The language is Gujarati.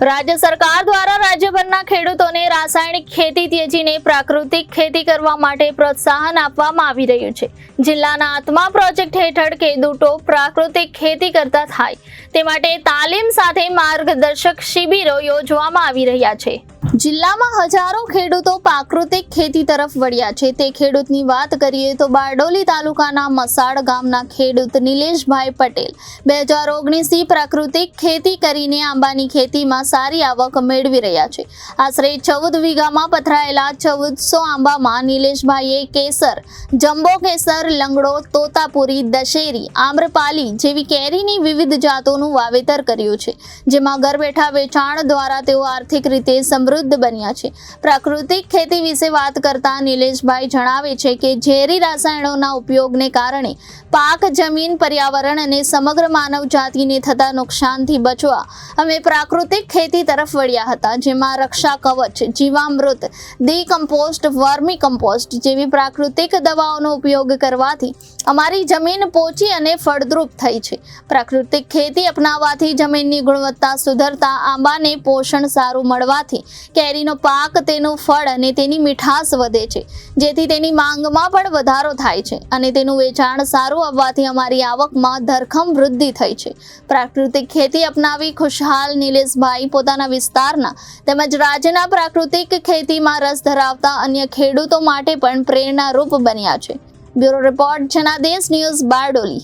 રાજ્ય સરકાર દ્વારા રાજ્યભરના ખેડૂતોને રાસાયણિક ખેતી ત્યજીને પ્રાકૃતિક ખેતી કરવા માટે પ્રોત્સાહન આપવામાં આવી રહ્યું છે। જિલ્લાના આત્મા પ્રોજેક્ટ હેઠળ ખેડૂતો પ્રાકૃતિક ખેતી કરતા થાય તે માટે તાલીમ સાથે માર્ગદર્શક શિબિરો યોજવામાં આવી રહ્યા છે। જિલ્લામાં હજારો ખેડૂતો પ્રાકૃતિક ખેતી તરફ વળ્યા છે। તે ખેડૂતની વાત કરીએ તો બારડોલી તાલુકાના મસાડ ગામના ખેડૂત નિલેશભાઈ પટેલ 2019થી પ્રાકૃતિક ખેતી કરીને આંબાની ખેતીમાં સારી આવક મેળવી રહ્યા છે। આશરે 14 વીઘામાં પથરાયેલા 1400 આંબામાં નિલેશભાઈએ કેસર, જમ્બો કેસર, લંગડો, તોતાપુરી, દશેરી, આમ્રપાલી જેવી કેરીની વિવિધ જાતોનું વાવેતર કર્યું છે, જેમાં ઘર બેઠા વેચાણ દ્વારા તેઓ આર્થિક રીતે સમૃદ્ધ બન્યા છે। પ્રાકૃતિક ખેતી વિશે વાત કરતા નિલેશભાઈ જણાવે છે કે ઝેરી રસાયણોના ઉપયોગને કારણે પાક, જમીન, પર્યાવરણ અને સમગ્ર માનવ જાતિને થતા નુકસાનથી બચવા અમે પ્રાકૃતિક ખેતી તરફ વળ્યા હતા, જેમાં રક્ષા કવચ, જીવામૃત, ડીકમ્પોસ્ટ, વર્મી કમ્પોસ્ટ જેવી પ્રાકૃતિક દવાઓનો ઉપયોગ કરવાથી અમારી જમીન પોચી અને ફળદ્રુપ થઈ છે। પ્રાકૃતિક ખેતી અપનાવવાથી જમીનની ગુણવત્તા સુધરતા, આંબાને પોષણ સારું મળવાથી કેરીનો પાક, તેનું ફળ અને તેની મીઠાશ વધે છે, જેથી તેની માંગમાં પણ વધારો થાય છે અને તેનું વેચાણ સારું આવવાથી અમારી આવકમાં ધરખમ વૃદ્ધિ થઈ છે। પ્રાકૃતિક ખેતી અપનાવી ખુશહાલ નિલેશભાઈ પોતાના વિસ્તારના તેમજ રાજ્યના પ્રાકૃતિક ખેતીમાં રસ ધરાવતા અન્ય ખેડૂતો માટે પણ પ્રેરણારૂપ બન્યા છે। Bureau report, Janadesh news, Bardoli.